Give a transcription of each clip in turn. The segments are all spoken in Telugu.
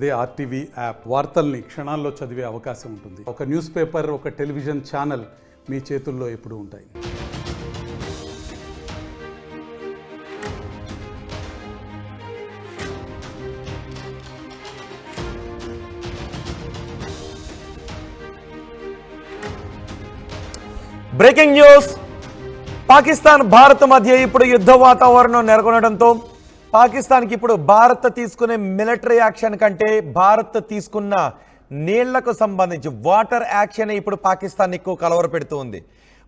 అదే ఆర్టీవీ యాప్ వార్తల్ని క్షణాల్లో చదివే అవకాశం ఉంటుంది. ఒక న్యూస్ పేపర్, ఒక టెలివిజన్ ఛానల్ మీ చేతుల్లో ఎప్పుడూ ఉంటాయి. Breaking news. పాకిస్తాన్ భారత్ మధ్య ఇప్పుడు యుద్ధ వాతావరణం నెలకొనడంతో పాకిస్తాన్కి ఇప్పుడు భారత్ తీసుకునే మిలిటరీ యాక్షన్ కంటే భారత్ తీసుకున్న నీళ్లకు సంబంధించి వాటర్ యాక్షన్ ఇప్పుడు పాకిస్తాన్ ఎక్కువ కలవర పెడుతూ ఉంది.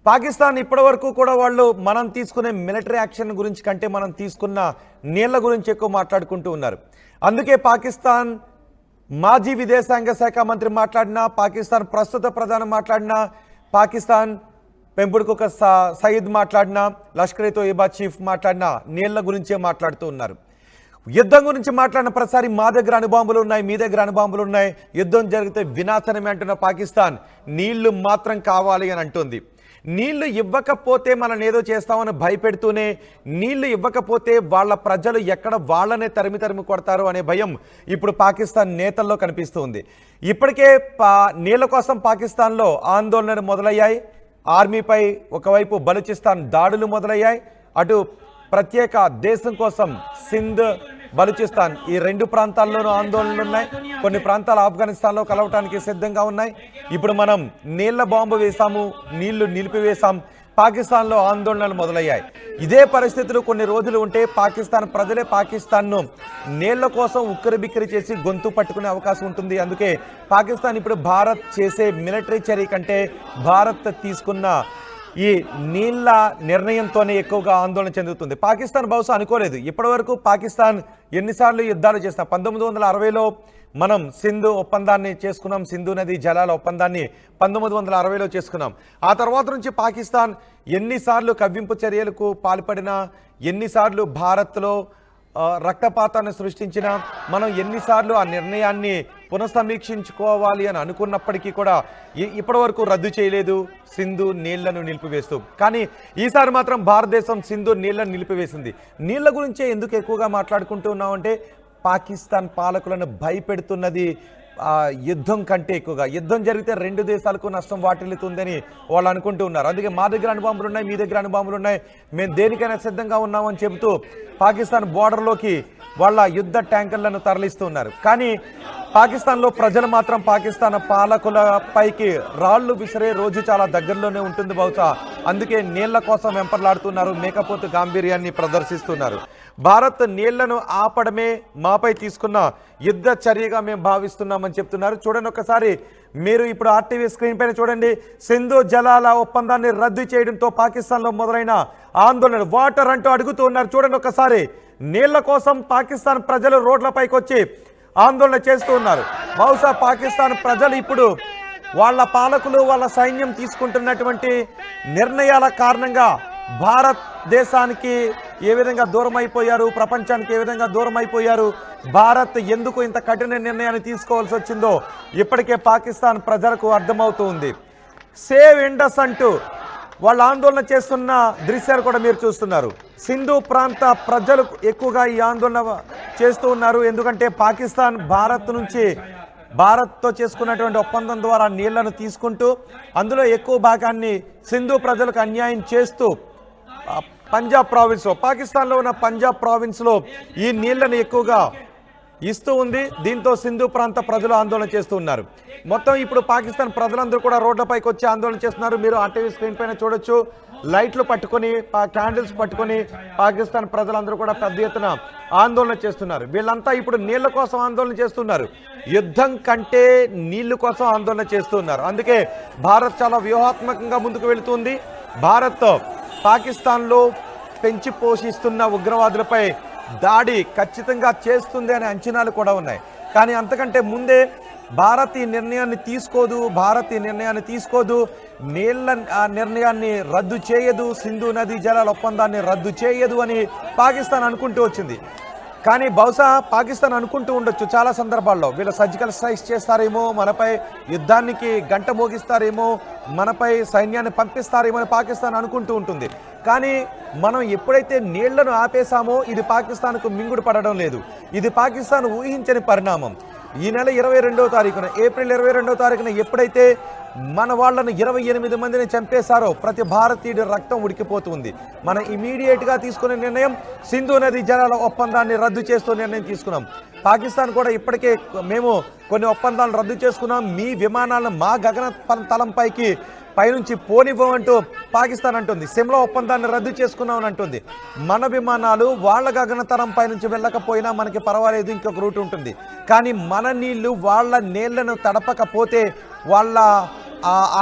పాకిస్తాన్ ఇప్పటి వరకు కూడా వాళ్ళు మనం తీసుకునే మిలిటరీ యాక్షన్ గురించి కంటే మనం తీసుకున్న నీళ్ల గురించి ఎక్కువ మాట్లాడుకుంటూ ఉన్నారు. అందుకే పాకిస్తాన్ మాజీ విదేశాంగ శాఖ మంత్రి మాట్లాడినా, పాకిస్తాన్ ప్రస్తుత ప్రధాని మాట్లాడినా, పాకిస్తాన్ పెంపుడుకొక సయీద్ మాట్లాడినా, లష్కర్-ఏ తోయిబా చీఫ్ మాట్లాడినా నీళ్ల గురించే మాట్లాడుతూ ఉన్నారు. యుద్ధం గురించి మాట్లాడిన ప్రతిసారి మా దగ్గర అణుబాంబులు ఉన్నాయి, మీ దగ్గర అణుబాంబులు ఉన్నాయి, యుద్ధం జరిగితే వినాశనమే అంటున్న పాకిస్తాన్ నీళ్లు మాత్రం కావాలి అని అంటుంది. నీళ్లు ఇవ్వకపోతే మనం ఏదో చేస్తామని భయపెడుతూనే నీళ్లు ఇవ్వకపోతే వాళ్ళ ప్రజలు ఎక్కడ వాళ్ళనే తరిమి కొడతారు అనే భయం ఇప్పుడు పాకిస్తాన్ నేతల్లో కనిపిస్తుంది. ఇప్పటికే నీళ్ల కోసం పాకిస్తాన్లో ఆందోళనలు మొదలయ్యాయి. ఆర్మీపై ఒకవైపు బలూచిస్తాన్ దాడులు మొదలయ్యాయి. అటు ప్రత్యేక దేశం కోసం సింధ్, బలూచిస్తాన్ ఈ రెండు ప్రాంతాల్లోనూ ఆందోళనలు ఉన్నాయి. కొన్ని ప్రాంతాలు ఆఫ్ఘనిస్తాన్లో కలవటానికి సిద్ధంగా ఉన్నాయి. ఇప్పుడు మనం నీళ్ల బాంబు వేసాము, నీళ్లు నిలిపివేశాం, పాకిస్తాన్లో ఆందోళనలు మొదలయ్యాయి. ఇదే పరిస్థితులు కొన్ని రోజులు ఉంటే పాకిస్తాన్ ప్రజలే పాకిస్తాన్ను నీళ్ల కోసం ఉక్కిరిబిక్కిరి చేసి గొంతు పట్టుకునే అవకాశం ఉంటుంది. అందుకే పాకిస్తాన్ ఇప్పుడు భారత్ చేసే మిలిటరీ చర్య కంటే భారత్ తీసుకున్న ఈ నీళ్ల నిర్ణయంతోనే ఎక్కువగా ఆందోళన చెందుతుంది. పాకిస్తాన్ బహుశా అనుకోలేదు. ఇప్పటి వరకు పాకిస్తాన్ ఎన్నిసార్లు యుద్ధాలు చేసినా 1960లో మనం సింధు ఒప్పందాన్ని చేసుకున్నాం, సింధు నది జలాల ఒప్పందాన్ని 1960లో చేసుకున్నాం. ఆ తర్వాత నుంచి పాకిస్తాన్ ఎన్నిసార్లు కవ్వింపు చర్యలకు పాల్పడినా, ఎన్నిసార్లు భారత్లో రక్తపాతాన్ని సృష్టించినా, మనం ఎన్నిసార్లు ఆ నిర్ణయాన్ని పునఃసమీక్షించుకోవాలి అని అనుకున్నప్పటికీ కూడా ఇప్పటి వరకు రద్దు చేయలేదు సింధు నీళ్లను నిలిపివేస్తూ. కానీ ఈసారి మాత్రం భారతదేశం సింధు నీళ్లను నిలిపివేసింది. నీళ్ల గురించే ఎందుకు ఎక్కువగా మాట్లాడుకుంటూ ఉన్నామంటే పాకిస్తాన్ పాలకులను భయపెడుతున్నది యుద్ధం కంటే ఎక్కువగా. యుద్ధం జరిగితే రెండు దేశాలకు నష్టం వాటిల్లుతుందని వాళ్ళు అనుకుంటూ ఉన్నారు. అందుకే మా దగ్గర అణుబాంబులు ఉన్నాయి, మీ దగ్గర అణుబాంబులు ఉన్నాయి, మేము దేనికైనా సిద్ధంగా ఉన్నామని చెబుతూ పాకిస్తాన్ బోర్డర్లోకి వాళ్ళ యుద్ధ ట్యాంకర్లను తరలిస్తున్నారు. కానీ పాకిస్తాన్లో ప్రజలు మాత్రం పాకిస్తాన్ పాలకుల పైకి రాళ్లు విసిరే రోజు చాలా దగ్గరలోనే ఉంటుంది బహుశా. అందుకే నీళ్ల కోసం వెంపర్లాడుతున్నారు, మేకపోతు గాంభీర్యాన్ని ప్రదర్శిస్తున్నారు. భారత్ నీళ్లను ఆపడమే మాపై తీసుకున్న యుద్ధ చర్యగా మేము భావిస్తున్నామని చెప్తున్నారు. చూడండి ఒకసారి, మీరు ఇప్పుడు ఆర్టీవీ స్క్రీన్ పైన చూడండి. సింధు జలాల ఒప్పందాన్ని రద్దు చేయడంతో పాకిస్తాన్లో మొదలైన ఆందోళన వాటర్ అంటూ అడుగుతూ ఉన్నారు. చూడండి ఒకసారి, నీళ్ల కోసం పాకిస్తాన్ ప్రజలు రోడ్లపైకి వచ్చి ఆందోళన చేస్తూ ఉన్నారు. బహుశా పాకిస్తాన్ ప్రజలు ఇప్పుడు వాళ్ళ పాలకులు, వాళ్ళ సైన్యం తీసుకుంటున్నటువంటి నిర్ణయాల కారణంగా భారతదేశానికి ఏ విధంగా దూరం అయిపోయారు, ప్రపంచానికి ఏ విధంగా దూరం అయిపోయారు, భారత్ ఎందుకు ఇంత కఠిన నిర్ణయాన్ని తీసుకోవాల్సి వచ్చిందో ఇప్పటికే పాకిస్తాన్ ప్రజలకు అర్థమవుతూ ఉంది. సేవ్ ఇండస్ అంటూ వాళ్ళు ఆందోళన చేస్తున్న దృశ్యాలు కూడా మీరు చూస్తున్నారు. సింధు ప్రాంత ప్రజలు ఎక్కువగా ఈ ఆందోళన చేస్తూ ఉన్నారు. ఎందుకంటే పాకిస్తాన్ భారత్తో చేసుకున్నటువంటి ఒప్పందం ద్వారా నీళ్లను తీసుకుంటూ అందులో ఎక్కువ భాగాన్ని సింధు ప్రజలకు అన్యాయం చేస్తూ పంజాబ్ ప్రావిన్స్లో, పాకిస్తాన్లో ఉన్న పంజాబ్ ప్రావిన్స్లో ఈ నీళ్లను ఎక్కువగా ఇస్తూ ఉంది. దీంతో సింధు ప్రాంత ప్రజలు ఆందోళన చేస్తూ ఉన్నారు. మొత్తం ఇప్పుడు పాకిస్తాన్ ప్రజలందరూ కూడా రోడ్లపైకి వచ్చి ఆందోళన చేస్తున్నారు. మీరు ఆర్టీవీ స్క్రీన్ పైన చూడొచ్చు. లైట్లు పట్టుకొని, క్యాండిల్స్ పట్టుకొని పాకిస్తాన్ ప్రజలందరూ కూడా పెద్ద ఎత్తున ఆందోళన చేస్తున్నారు. వీళ్ళంతా ఇప్పుడు నీళ్ల కోసం ఆందోళన చేస్తున్నారు, యుద్ధం కంటే నీళ్ల కోసం ఆందోళన చేస్తున్నారు. అందుకే భారత్ చాలా వ్యూహాత్మకంగా ముందుకు వెళుతుంది. భారత్ పాకిస్తాన్లో పెంచి పోషిస్తున్న ఉగ్రవాదులపై దాడి ఖచ్చితంగా చేస్తుంది అనే అంచనాలు కూడా ఉన్నాయి. కానీ అంతకంటే ముందే భారత్ ఈ నిర్ణయాన్ని తీసుకోదు, నీళ్ల నిర్ణయాన్ని రద్దు చేయదు, సింధు నదీ జలాల ఒప్పందాన్ని రద్దు చేయదు అని పాకిస్తాన్ అనుకుంటూ వచ్చింది. కానీ బహుశా పాకిస్తాన్ అనుకుంటూ ఉండొచ్చు చాలా సందర్భాల్లో, వీళ్ళు సర్జికల్ స్ట్రైక్స్ చేస్తారేమో, మనపై యుద్ధానికి గంట మోగిస్తారేమో, మనపై సైన్యాన్ని పంపిస్తారేమో అని పాకిస్తాన్ అనుకుంటూ ఉంటుంది. కానీ మనం ఎప్పుడైతే నీళ్లను ఆపేశామో ఇది పాకిస్తాన్కు మింగుడు పడడం లేదు. ఇది పాకిస్తాన్ ఊహించని పరిణామం. ఈ నెల 22వ తారీఖున ఏప్రిల్ 22వ తారీఖున ఎప్పుడైతే మన వాళ్ళను 28 మందిని చంపేశారో ప్రతి భారతీయుడి రక్తం ఉడికిపోతుంది. మనం ఇమీడియట్గా తీసుకునే నిర్ణయం సింధు నది జలాల ఒప్పందాన్ని రద్దు చేస్తూ నిర్ణయం తీసుకున్నాం. పాకిస్తాన్ కూడా ఇప్పటికే మేము కొన్ని ఒప్పందాలను రద్దు చేసుకున్నాం, మీ విమానాలను మా గగన తలంపైకి పైనుంచి పోనివ్వమంటూ పాకిస్తాన్ అంటుంది. సిమ్లా ఒప్పందాన్ని రద్దు చేసుకున్నామని అంటుంది. మన విమానాలు వాళ్ళ గగనతలం పైనుంచి వెళ్ళకపోయినా మనకి పర్వాలేదు, ఇంకొక రూట్ ఉంటుంది. కానీ మన నీళ్లు వాళ్ళ నీళ్లను తడపకపోతే వాళ్ళ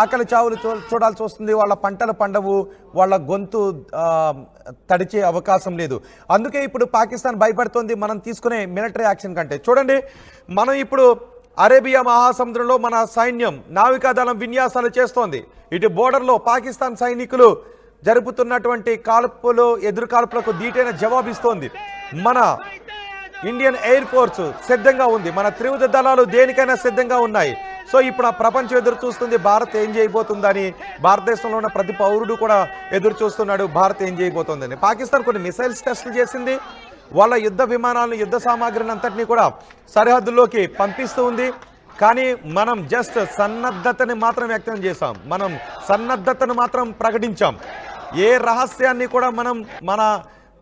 ఆకలి చావులు చూడాల్సి వస్తుంది, వాళ్ళ పంటలు పండవు, వాళ్ళ గొంతు తడిచే అవకాశం లేదు. అందుకే ఇప్పుడు పాకిస్తాన్ భయపడుతోంది మనం తీసుకునే మిలిటరీ యాక్షన్ కంటే. చూడండి, మనం ఇప్పుడు అరేబియా మహాసముద్రంలో మన సైన్యం నావికాదళం విన్యాసాలు చేస్తోంది. ఇటు బోర్డర్లో పాకిస్తాన్ సైనికులు జరుపుతున్నటువంటి ఎదురు కాల్పులకు ధీటైన జవాబిస్తోంది. మన ఇండియన్ ఎయిర్ ఫోర్స్ సిద్ధంగా ఉంది, మన త్రివిధ దళాలు దేనికైనా సిద్ధంగా ఉన్నాయి. సో ఇప్పుడు ప్రపంచం ఎదురు చూస్తుంది భారత్ ఏం చేయబోతుందని. భారతదేశంలో ఉన్న ప్రతి పౌరుడు కూడా ఎదురు చూస్తున్నాడు భారత్ ఏం చేయబోతోందని. పాకిస్తాన్ కొన్ని మిసైల్స్ టెస్టులు చేసింది, వాళ్ళ యుద్ధ విమానాలను యుద్ధ సామాగ్రిని అంతటినీ కూడా సరిహద్దుల్లోకి పంపిస్తూ ఉంది. కానీ మనం జస్ట్ సన్నద్ధతని మాత్రం వ్యక్తం చేశాం, మనం సన్నద్ధతను మాత్రం ప్రకటించాం. ఏ రహస్యాన్ని కూడా మన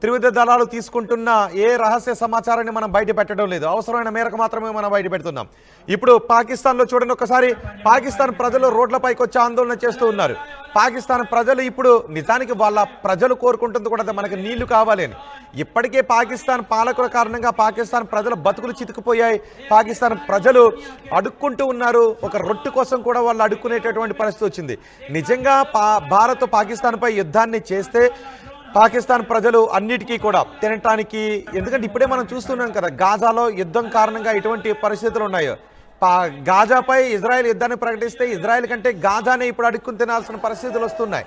త్రివిధ దళాలు తీసుకుంటున్న ఏ రహస్య సమాచారాన్ని మనం బయట పెట్టడం లేదు, అవసరమైన మేరకు మాత్రమే మనం బయట పెడుతున్నాం. ఇప్పుడు పాకిస్తాన్లో చూడండి ఒకసారి, పాకిస్తాన్ ప్రజలు రోడ్లపైకి వచ్చి ఆందోళన చేస్తూ ఉన్నారు. పాకిస్తాన్ ప్రజలు ఇప్పుడు నిజానికి వాళ్ళ ప్రజలు కోరుకుంటుంది కూడా మనకు నీళ్లు కావాలి అని. ఇప్పటికే పాకిస్తాన్ పాలకుల కారణంగా పాకిస్తాన్ ప్రజల బతుకులు చితికిపోయాయి. పాకిస్తాన్ ప్రజలు అడుక్కుంటూ ఉన్నారు, ఒక రొట్టె కోసం కూడా వాళ్ళు అడుక్కునేటటువంటి పరిస్థితి వచ్చింది. నిజంగా భారత్ పాకిస్తాన్పై యుద్ధాన్ని చేస్తే పాకిస్తాన్ ప్రజలు అన్నిటికీ కూడా తినటానికి, ఎందుకంటే ఇప్పుడే మనం చూస్తున్నాం కదా గాజాలో యుద్ధం కారణంగా ఎటువంటి పరిస్థితులు ఉన్నాయో. గాజాపై ఇజ్రాయెల్ యుద్ధాన్ని ప్రకటిస్తే ఇజ్రాయెల్ కంటే గాజానే ఇప్పుడు అడుక్కుని తినాల్సిన పరిస్థితులు వస్తున్నాయి.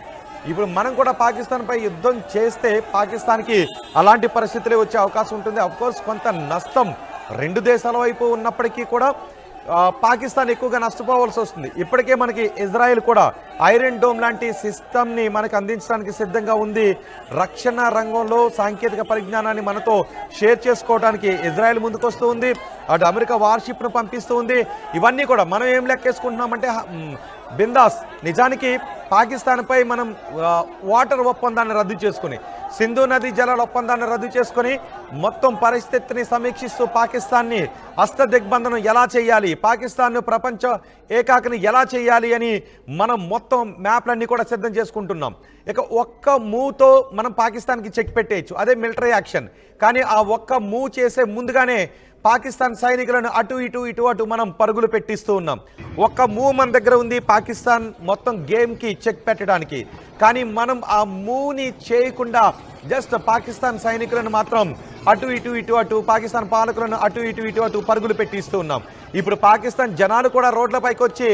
ఇప్పుడు మనం కూడా పాకిస్తాన్పై యుద్ధం చేస్తే పాకిస్తాన్కి అలాంటి పరిస్థితులే వచ్చే అవకాశం ఉంటుంది. అఫ్కోర్స్ కొంత నష్టం రెండు దేశాల వైపు ఉన్నప్పటికీ కూడా పాకిస్తాన్ ఎక్కువగా నష్టపోవాల్సి వస్తుంది. ఇప్పటికే మనకి ఇజ్రాయెల్ కూడా ఐరన్ డోమ్ లాంటి సిస్టమ్ని మనకు అందించడానికి సిద్ధంగా ఉంది. రక్షణ రంగంలో సాంకేతిక పరిజ్ఞానాన్ని మనతో షేర్ చేసుకోవడానికి ఇజ్రాయెల్ ముందుకు వస్తూ ఉంది. అటు అమెరికా వార్షిప్ను పంపిస్తూ ఉంది. ఇవన్నీ కూడా మనం ఏం లెక్కేసుకుంటున్నామంటే బిందాస్. నిజానికి పాకిస్తాన్పై మనం వాటర్ ఒప్పందాన్ని రద్దు చేసుకుని, సింధు నది జలాల ఒప్పందాన్ని రద్దు చేసుకొని మొత్తం పరిస్థితిని సమీక్షిస్తూ పాకిస్తాన్ని హస్తదిగ్బంధనం ఎలా చేయాలి, పాకిస్తాన్ను ప్రపంచ ఏకాకిని ఎలా చేయాలి అని మనం మొత్తం మ్యాప్లన్నీ కూడా సిద్ధం చేసుకుంటున్నాం. ఇక ఒక్క మూవ్తో మనం పాకిస్తాన్కి చెక్ పెట్టేయచ్చు, అదే మిలిటరీ యాక్షన్. కానీ ఆ ఒక్క మూవ్ చేసే ముందుగానే పాకిస్తాన్ సైనికులను అటు మనం పరుగులు పెట్టిస్తూ ఉన్నాం. ఒక్క మూవ్ మన దగ్గర ఉంది పాకిస్తాన్ మొత్తం గేమ్కి చెక్ పెట్టడానికి. కానీ మనం ఆ మూవ్ని చేయకుండా జస్ట్ పాకిస్తాన్ సైనికులను మాత్రం అటు పాకిస్తాన్ పాలకులను అటు పరుగులు పెట్టిస్తూ ఉన్నాం. ఇప్పుడు పాకిస్తాన్ జనాలు కూడా రోడ్లపైకి వచ్చి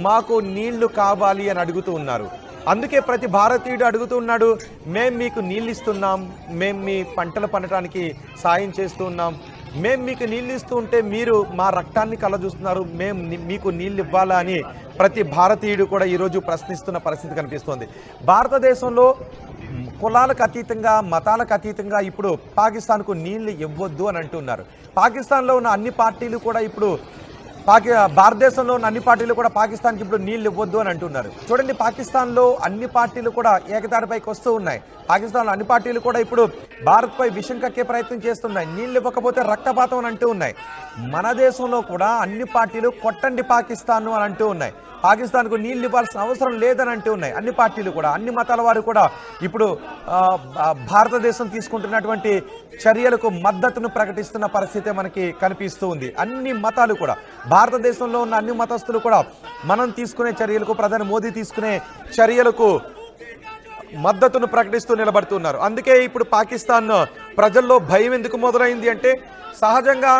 మాకు నీళ్లు కావాలి అని అడుగుతూ ఉన్నారు. అందుకే ప్రతి భారతీయుడు అడుగుతూ ఉన్నాడు, మేము మీకు నీళ్ళు ఇస్తున్నాం, మేము మీ పంటలు పండటానికి సాయం చేస్తూ ఉన్నాం, మేము మీకు నీళ్ళు ఇస్తూ ఉంటే మీరు మా రక్తాన్ని కళ్ళజూస్తున్నారు, మేము మీకు నీళ్ళు ఇవ్వాలా అని ప్రతి భారతీయుడు కూడా ఈరోజు ప్రశ్నిస్తున్న పరిస్థితి కనిపిస్తోంది. భారతదేశంలో కులాలకు అతీతంగా మతాలకు అతీతంగా ఇప్పుడు పాకిస్తాన్కు నీళ్లు ఇవ్వద్దు అని అంటున్నారు. పాకిస్తాన్లో ఉన్న అన్ని పార్టీలు కూడా ఇప్పుడు భారతదేశంలో ఉన్న అన్ని పార్టీలు కూడా పాకిస్తాన్కి ఇప్పుడు నీళ్ళు ఇవ్వద్దు అని అంటున్నారు. చూడండి, పాకిస్తాన్లో అన్ని పార్టీలు కూడా ఏకతాటిపైకి వస్తూ ఉన్నాయి. పాకిస్తాన్లో అన్ని పార్టీలు కూడా ఇప్పుడు భారత్పై విషం కక్కే ప్రయత్నం చేస్తున్నాయి. నీళ్ళు ఇవ్వకపోతే రక్తపాతం అని అంటూ ఉన్నాయి. మన దేశంలో కూడా అన్ని పార్టీలు కొట్టండి పాకిస్తాన్ అని అంటూ ఉన్నాయి. పాకిస్తాన్కు నీళ్ళు ఇవ్వాల్సిన అవసరం లేదని అంటూ ఉన్నాయి. అన్ని పార్టీలు కూడా, అన్ని మతాల వారు కూడా ఇప్పుడు భారతదేశం తీసుకుంటున్నటువంటి చర్యలకు మద్దతును ప్రకటిస్తున్న పరిస్థితి మనకి కనిపిస్తూ ఉంది. అన్ని మతాలు కూడా, భారతదేశంలో ఉన్న అన్ని మతస్థులు కూడా మనం తీసుకునే చర్యలకు, ప్రధాని మోదీ తీసుకునే చర్యలకు మద్దతును ప్రకటిస్తూ నిలబడుతున్నారు. అందుకే ఇప్పుడు పాకిస్తాన్ ప్రజల్లో భయం ఎందుకు మొదలైంది అంటే, సహజంగా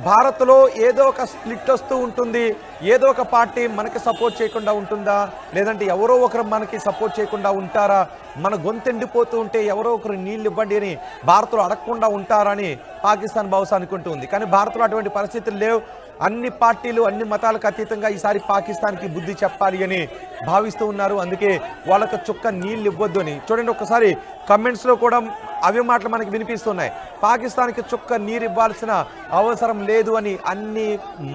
భారత్లో ఏదో ఒక స్ప్లిట్ వస్తూ ఉంటుంది. ఏదో ఒక పార్టీ మనకి సపోర్ట్ చేయకుండా ఉంటుందా, లేదంటే ఎవరో ఒకరు మనకి సపోర్ట్ చేయకుండా ఉంటారా, మన గొంతెండిపోతూ ఉంటే ఎవరో ఒకరు నీళ్ళు ఇవ్వండి అని భారత్లో అడగకుండా ఉంటారని పాకిస్తాన్ బహుశా అనుకుంటూ ఉంది. కానీ భారత్లో అటువంటి పరిస్థితులు లేవు. అన్ని పార్టీలు అన్ని మతాలకు అతీతంగా ఈసారి పాకిస్తాన్కి బుద్ధి చెప్పాలి అని భావిస్తూ ఉన్నారు. అందుకే వాళ్ళకు చుక్క నీళ్ళు ఇవ్వద్దు అని. చూడండి ఒకసారి కమెంట్స్లో కూడా అవే మాటలు మనకి వినిపిస్తున్నాయి. పాకిస్తాన్కి చుక్క నీరు ఇవ్వాల్సిన అవసరం లేదు అని అన్ని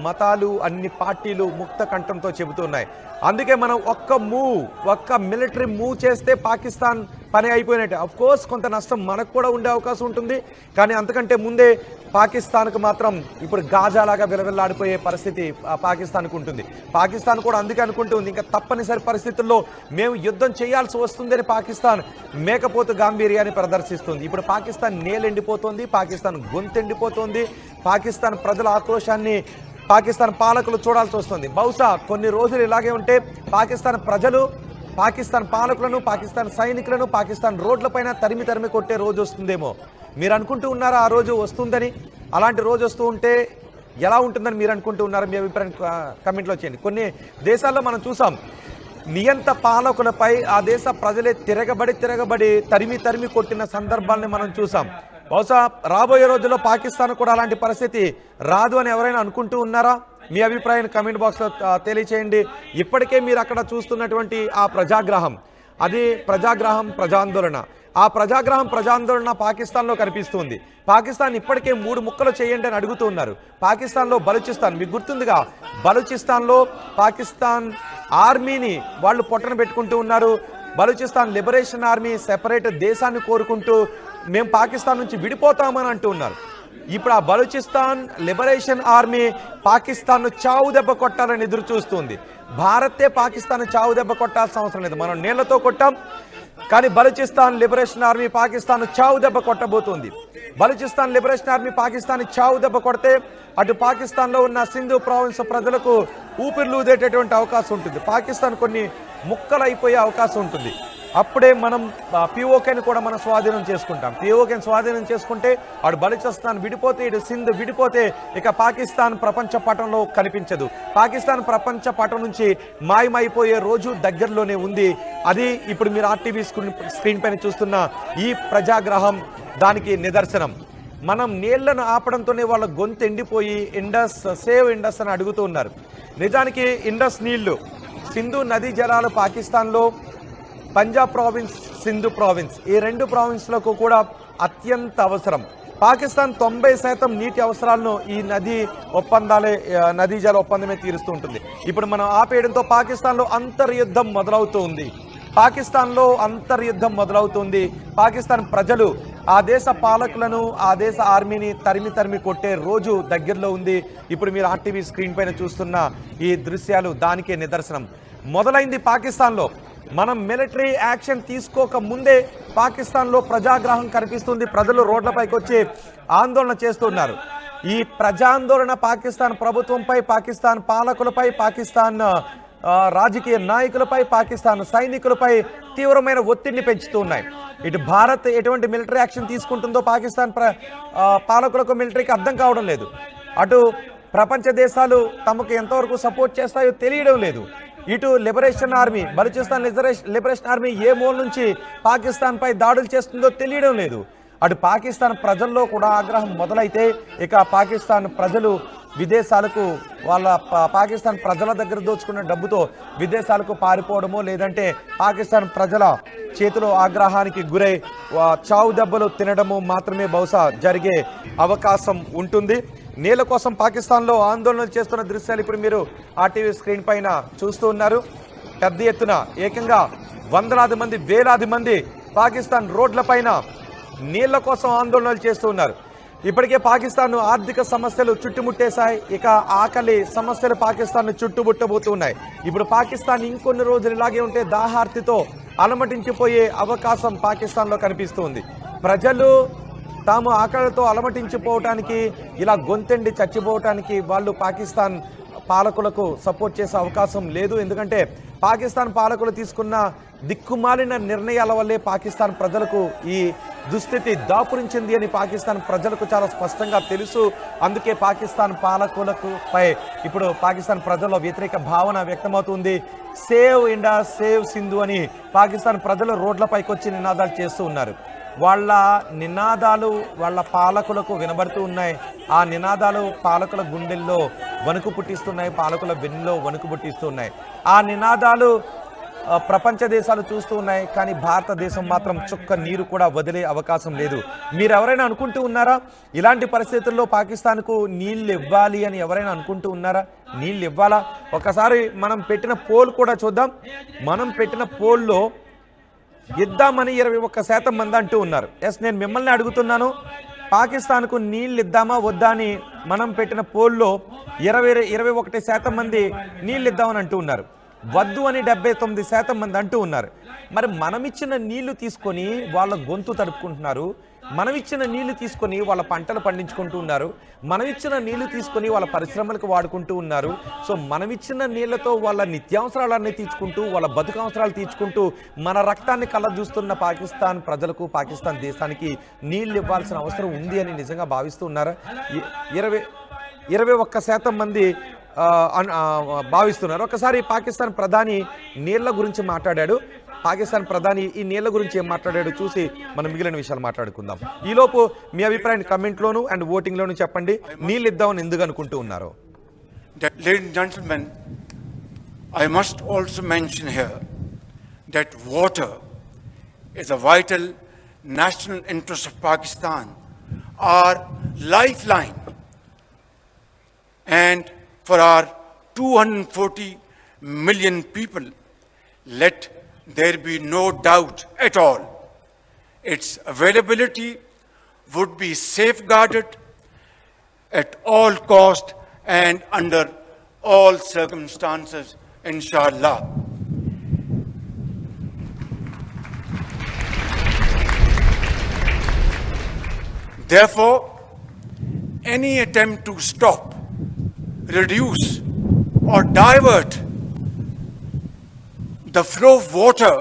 మతాలు అన్ని పార్టీలు ముక్త కంఠంతో చెబుతున్నాయి. అందుకే మనం ఒక్క మిలిటరీ మూవ్ చేస్తే పాకిస్తాన్ పని అయిపోయినట్టే. అఫ్ కోర్స్ కొంత నష్టం మనకు కూడా ఉండే అవకాశం ఉంటుంది. కానీ అంతకంటే ముందే పాకిస్తాన్కు మాత్రం ఇప్పుడు గాజాలాగా విలవిల్లాడిపోయే పరిస్థితి పాకిస్తాన్కు ఉంటుంది. పాకిస్తాన్ కూడా అందుకే అనుకుంటుంది ఇంకా తప్పనిసరి పరిస్థితుల్లో మేము యుద్ధం చేయాల్సి వస్తుందని పాకిస్తాన్ మేకపోతు గాంభీర్యాన్ని ప్రదర్శిస్తుంది. ఇప్పుడు పాకిస్తాన్ నేలెండిపోతుంది, పాకిస్తాన్ గొంతెండిపోతుంది, పాకిస్తాన్ ప్రజల ఆక్రోశాన్ని పాకిస్తాన్ పాలకులు చూడాల్సి వస్తుంది. బహుశా కొన్ని రోజులు ఇలాగే ఉంటే పాకిస్తాన్ ప్రజలు పాకిస్తాన్ పాలకులను పాకిస్తాన్ సైనికులను పాకిస్తాన్ రోడ్లపైన తరిమి కొట్టే రోజు వస్తుందేమో. మీరు అనుకుంటూ ఉన్నారా ఆ రోజు వస్తుందని? అలాంటి రోజు వస్తూ ఉంటే ఎలా ఉంటుందని మీరు అనుకుంటూ ఉన్నారా? మీ అభిప్రాయం కమెంట్లో చేయండి. కొన్ని దేశాల్లో మనం చూసాం నియంత పాలకులపై ఆ దేశ ప్రజలే తిరగబడి తరిమి కొట్టిన సందర్భాన్ని మనం చూసాం. బహుశా రాబోయే రోజుల్లో పాకిస్తాన్ కూడా అలాంటి పరిస్థితి రాదు అని ఎవరైనా అనుకుంటూ ఉన్నారా? మీ అభిప్రాయాన్ని కమెంట్ బాక్స్లో తెలియచేయండి. ఇప్పటికే మీరు అక్కడ చూస్తున్నటువంటి ఆ ప్రజాగ్రహం, అది ప్రజాందోళన, ఆ ప్రజాందోళన పాకిస్తాన్లో కనిపిస్తుంది. పాకిస్తాన్ ఇప్పటికే 3 ముక్కలు చేయండి అని అడుగుతూ ఉన్నారు. పాకిస్తాన్లో బలూచిస్తాన్, మీకు గుర్తుందిగా, బలూచిస్తాన్లో పాకిస్తాన్ ఆర్మీని వాళ్ళు పొట్టన పెట్టుకుంటూ ఉన్నారు. బలూచిస్తాన్ లిబరేషన్ ఆర్మీ సెపరేట్ దేశాన్ని కోరుకుంటూ మేము పాకిస్తాన్ నుంచి విడిపోతామని అంటూ ఉన్నారు. ఇప్పుడు ఆ బలూచిస్తాన్ లిబరేషన్ ఆర్మీ పాకిస్తాన్ను చావు దెబ్బ కొట్టాలని ఎదురు చూస్తుంది. భారతే పాకిస్తాన్ చావు దెబ్బ కొట్టాల్సిన అవసరం లేదు, మనం నీళ్లతో కొట్టాం. కానీ బలూచిస్తాన్ లిబరేషన్ ఆర్మీ పాకిస్తాన్ చావు దెబ్బ కొట్టబోతుంది. బలూచిస్తాన్ లిబరేషన్ ఆర్మీ పాకిస్తాన్ చావు దెబ్బ కొడితే అటు పాకిస్తాన్లో ఉన్న సింధు ప్రావిన్స్ ప్రజలకు ఊపిరిలూదేటటువంటి అవకాశం ఉంటుంది. పాకిస్తాన్ కొన్ని ముక్కలైపోయే అవకాశం ఉంటుంది. అప్పుడే మనం పిఓకేని కూడా మనం స్వాధీనం చేసుకుంటాం. పిఓకేని స్వాధీనం చేసుకుంటే అటు బలూచిస్తాన్ విడిపోతే, ఇటు సింధ్ విడిపోతే ఇక పాకిస్తాన్ ప్రపంచ పటంలో కనిపించదు. పాకిస్తాన్ ప్రపంచ పటం నుంచి మాయమైపోయే రోజు దగ్గరలోనే ఉంది. అది ఇప్పుడు మీరు ఆర్టీవీ స్క్రీన్ పైన చూస్తున్న ఈ ప్రజాగ్రహం దానికి నిదర్శనం. మనం నీళ్లను ఆపడంతోనే వాళ్ళ గొంతు ఎండిపోయి సేవ్ ఇండస్ అని అడుగుతూ ఉన్నారు. నిజానికి ఇండస్ నీళ్లు, సింధు నదీ జలాలు పాకిస్తాన్లో, పంజాబ్ ప్రావిన్స్, సింధు ప్రావిన్స్, ఈ 2 ప్రావిన్స్లకు కూడా అత్యంత అవసరం. పాకిస్తాన్ 90% నీటి అవసరాలను ఈ నదీ జల ఒప్పందమే తీరుస్తూ ఉంటుంది. ఇప్పుడు మనం ఆపేయడంతో పాకిస్తాన్లో అంతర్యుద్ధం మొదలవుతుంది. పాకిస్తాన్ ప్రజలు ఆ దేశ పాలకులను, ఆ దేశ ఆర్మీని తరిమి కొట్టే రోజు దగ్గరలో ఉంది. ఇప్పుడు మీరు ఆర్టీవీ స్క్రీన్ పైన చూస్తున్న ఈ దృశ్యాలు దానికే నిదర్శనం. మొదలైంది పాకిస్తాన్లో. మనం మిలిటరీ యాక్షన్ తీసుకోక ముందే పాకిస్తాన్లో ప్రజాగ్రహం కనిపిస్తుంది. ప్రజలు రోడ్లపైకి వచ్చి ఆందోళన చేస్తున్నారు. ఈ ప్రజాందోళన పాకిస్తాన్ ప్రభుత్వంపై, పాకిస్తాన్ పాలకులపై, పాకిస్తాన్ రాజకీయ నాయకులపై, పాకిస్తాన్ సైనికులపై తీవ్రమైన ఒత్తిడిని పెంచుతూ ఉన్నాయి. ఇటు భారత్ ఎటువంటి మిలిటరీ యాక్షన్ తీసుకుంటుందో పాకిస్తాన్ పాలకులకు, మిలిటరీకి అర్థం కావడం లేదు. అటు ప్రపంచ దేశాలు తమకు ఎంతవరకు సపోర్ట్ చేస్తాయో తెలియడం లేదు. ఇటు liberation army, Balochistan liberation army ఏ మూల నుంచి పాకిస్తాన్పై దాడులు చేస్తుందో తెలియడం లేదు. అటు పాకిస్తాన్ ప్రజల్లో కూడా ఆగ్రహం మొదలైతే ఇక పాకిస్తాన్ ప్రజలు విదేశాలకు, పాకిస్తాన్ ప్రజల దగ్గర దోచుకున్న డబ్బుతో విదేశాలకు పారిపోవడమో, లేదంటే పాకిస్తాన్ ప్రజల చేతిలో ఆగ్రహానికి గురై చావు దెబ్బలు తినడము మాత్రమే బహుశా జరిగే అవకాశం ఉంటుంది. నీళ్ల కోసం పాకిస్తాన్లో ఆందోళనలు చేస్తున్న దృశ్యాలు ఇప్పుడు మీరు ఆర్టీవీ స్క్రీన్ పైన చూస్తూ ఉన్నారు. పెద్ద ఎత్తున ఏకంగా వందలాది మంది, వేలాది మంది పాకిస్తాన్ రోడ్లపైన నీళ్ల కోసం ఆందోళనలు చేస్తూ ఉన్నారు. ఇప్పటికే పాకిస్తాన్ ఆర్థిక సమస్యలు చుట్టుముట్టేశాయి. ఇక ఆకలి సమస్యలు పాకిస్తాన్ చుట్టుముట్టబోతున్నాయి. ఇప్పుడు పాకిస్తాన్ ఇంకొన్ని రోజులు ఇలాగే ఉంటే దాహార్తితో అలమటించిపోయే అవకాశం పాకిస్తాన్లో కనిపిస్తుంది. ప్రజలు తాము ఆకలితో అలమటించిపోవటానికి, ఇలా గొంతెండి చచ్చిపోవటానికి వాళ్ళు పాకిస్తాన్ పాలకులకు సపోర్ట్ చేసే అవకాశం లేదు. ఎందుకంటే పాకిస్తాన్ పాలకులు తీసుకున్న దిక్కుమాలిన నిర్ణయాల వల్లే పాకిస్తాన్ ప్రజలకు ఈ దుస్థితి దాపురించింది అని పాకిస్తాన్ ప్రజలకు చాలా స్పష్టంగా తెలుసు. అందుకే పాకిస్తాన్ పాలకులకు పై ఇప్పుడు పాకిస్తాన్ ప్రజల్లో వ్యతిరేక భావన వ్యక్తమవుతుంది. సేవ్ ఇండియా, సేవ్ సింధు అని పాకిస్తాన్ ప్రజలు రోడ్లపైకి వచ్చి నినాదాలు చేస్తూ ఉన్నారు. వాళ్ళ నినాదాలు వాళ్ళ పాలకులకు వినబడుతూ ఉన్నాయి. ఆ నినాదాలు పాలకుల గుండెల్లో వణుకు పుట్టిస్తున్నాయి, పాలకుల వెన్నులో వణుకు పుట్టిస్తున్నాయి. ఆ నినాదాలు ప్రపంచ దేశాలు చూస్తూ ఉన్నాయి, కానీ భారతదేశం మాత్రం చుక్క నీరు కూడా వదిలే అవకాశం లేదు. మీరు ఎవరైనా అనుకుంటూ ఉన్నారా ఇలాంటి పరిస్థితుల్లో పాకిస్తాన్కు నీళ్ళు ఇవ్వాలి అని? ఎవరైనా అనుకుంటూ ఉన్నారా నీళ్ళు ఇవ్వాలా? ఒకసారి మనం పెట్టిన పోల్ కూడా చూద్దాం. మనం పెట్టిన పోల్లో ఇద్దామని 21% మంది అంటూ ఉన్నారు. ఎస్, నేను మిమ్మల్ని అడుగుతున్నాను, పాకిస్తాన్కు నీళ్ళు ఇద్దామా వద్దా అని మనం పెట్టిన పోల్లో 21% మంది నీళ్ళు ఇద్దామని అంటూ ఉన్నారు. వద్దు అని 79% మంది అంటూ ఉన్నారు. మరి మనమిచ్చిన నీళ్లు తీసుకొని వాళ్ళ గొంతు తడుపుకుంటున్నారు, మనమిచ్చిన నీళ్లు తీసుకొని వాళ్ళ పంటలు పండించుకుంటూ ఉన్నారు, మనమిచ్చిన నీళ్లు తీసుకొని వాళ్ళ పరిశ్రమలకు వాడుకుంటూ ఉన్నారు. సో మనమిచ్చిన నీళ్లతో వాళ్ళ నిత్యావసరాలన్నీ తీర్చుకుంటూ, వాళ్ళ బతుకు అవసరాలు తీర్చుకుంటూ, మన రక్తాన్ని కళ్ళజూస్తున్న పాకిస్తాన్ ప్రజలకు, పాకిస్తాన్ దేశానికి నీళ్లు ఇవ్వాల్సిన అవసరం ఉంది అని నిజంగా భావిస్తూ ఉన్నారా? 21% మంది భావిస్తున్నారు. ఒకసారి పాకిస్తాన్ ప్రధాని నీళ్ల గురించి మాట్లాడాడు. పాకిస్తాన్ ప్రధాని ఈ నీళ్ల గురించి ఏం మాట్లాడాడు చూసి మనం మిగిలిన విషయాలు మాట్లాడుకుందాం. ఈలోపు మీ అభిప్రాయాన్ని కమెంట్లోను అండ్ ఓటింగ్లోను చెప్పండి. నీళ్ళు ఇద్దామని ఎందుకు అనుకుంటూ ఉన్నారు? Ladies and gentlemen, I must also mention here that water is a vital national interest of Pakistan, our lifeline, and for our 240 million people, let there be no doubt at all. Its availability would be safeguarded at all cost and under all circumstances, inshallah. Therefore, any attempt to stop, reduce or divert the flow of water